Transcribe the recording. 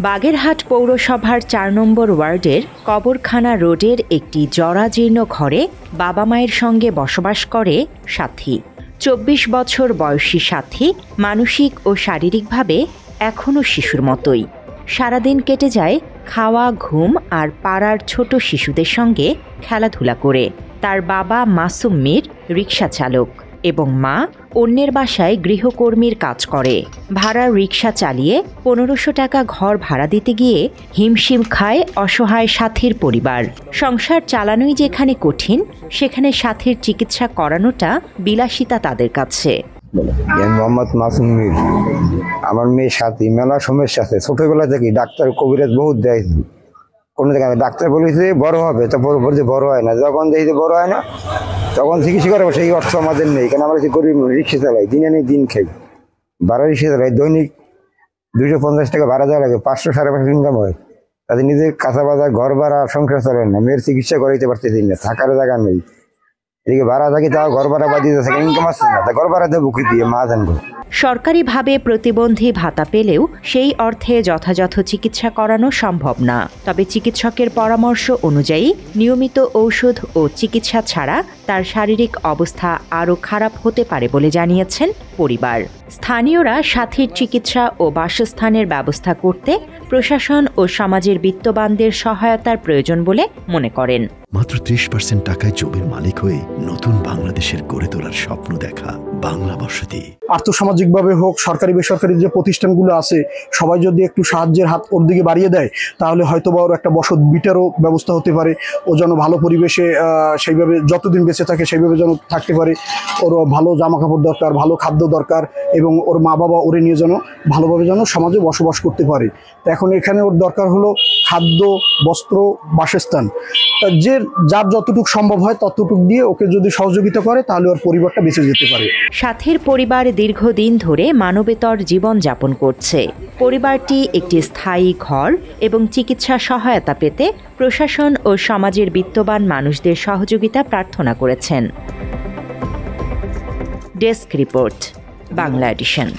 বাগেরহাট পৌরসভার ৪ নম্বর ওয়ার্ডের কবরখানা রোডের একটি জরাজীর্ণ ঘরে বাবা মায়ের সঙ্গে বসবাস করে সাথী। ২৪ বছর বয়সী সাথী মানসিক ও শারীরিকভাবে এখনও শিশুর মতোই। সারাদিন কেটে যায় খাওয়া, ঘুম আর পাড়ার ছোট শিশুদের সঙ্গে খেলাধুলা করে। তার বাবা মাসুম মীর রিকশা চালক এবং মা অন্যের বাসায় গৃহকর্মীর কাজ করে। ভাড়ার রিকশা চালিয়ে ১৫০০ টাকা ঘর ভাড়া দিতে গিয়ে হিমশিম খায় অসহায় সাথীর পরিবার। সংসার চালানোই যেখানে কঠিন, সেখানে সাথীর চিকিৎসা করানোটা বিলাসিতা তাদের কাছে। মোহাম্মদ মাসুম মীর, আমার মেয়ে সাথী মেলা সমস্যা আছে। ছোটবেলা থেকে ডাক্তার কবিরাজ বহুত দেখছি, কোনো জায়গায় ডাক্তার বলেছে বড় হবে, তো বলছে বড় হয় না। যখন দেখি বড় হয় না, তখন চিকিৎসা করবো, সেই অর্থ আমাদের নেই। কারণ আমরা গরিব, রিক্সা চালাই, দিন আনি দিন খাই, ভাড়া রিক্সা চালাই। দৈনিক ২৫০ টাকা ভাড়া দেওয়া লাগে, ৫০০ সাড়ে ৫০০ ইনকাম হয়। তাদের নিজের কাঁচা বাজার, ঘর ভাড়া, সংসার চলে না। মেয়ের চিকিৎসা করাইতে পারতেছি না, থাকার জায়গা নেই। এদিকে ভাড়া থাকি, তাও ঘর ভাড়া বাদ দিতে থাকে, ইনকাম আসছে না। তা ঘর ভাড়া দেবো কি দিয়ে, মা জানবো। সরকারিভাবে প্রতিবন্ধী ভাতা পেলেও সেই অর্থে যথাযথ চিকিৎসা করানো সম্ভব না। তবে চিকিৎসকের পরামর্শ অনুযায়ী নিয়মিত ঔষধ ও চিকিৎসা ছাড়া তার শারীরিক অবস্থা আরও খারাপ হতে পারে বলে জানিয়েছেন পরিবার। স্থানীয়রা সাথীর চিকিৎসা ও বাসস্থানের ব্যবস্থা করতে প্রশাসন ও সমাজের বিত্তবানদের সহায়তার প্রয়োজন বলে মনে করেন। মাত্র ৩০% টাকায় জমির মালিক হয়ে নতুন বাংলাদেশের গড়ে তোলার স্বপ্ন দেখা বাংলা বসতি। আর্থসামাজিকভাবে হোক, সরকারি বেসরকারি যে প্রতিষ্ঠানগুলো আছে, সবাই যদি একটু সাহায্যের হাত ওর দিকে বাড়িয়ে দেয়, তাহলে হয়তো বা ওর একটা বসত বিটারও ব্যবস্থা হতে পারে। ও যেন ভালো পরিবেশে সেইভাবে যতদিন বেঁচে থাকে সেইভাবে যেন থাকতে পারে। ওর ভালো জামা কাপড় দরকার, ভালো খাদ্য দরকার, এবং ওর মা বাবা ওরে নিয়ে যেন ভালোভাবে যেন সমাজে বসবাস করতে পারে। তো এখন এখানে ওর দরকার হলো খাদ্য, বস্ত্র, বাসস্থান। তা যার যতটুকু সম্ভব হয় ততটুকু দিয়ে ওকে যদি সহযোগিতা করে, তাহলে ওর পরিবারটা বেঁচে যেতে পারে। সাথীর পরিবার দীর্ঘদিন ধরে মানবেতর জীবন যাপন করছে। পরিবারটি একটি স্থায়ী ঘর এবং চিকিৎসা সহায়তা পেতে প্রশাসন ও সমাজের বিত্তবান মানুষদের সহযোগিতা প্রার্থনা করেছেন। Desk report, Bangla addition.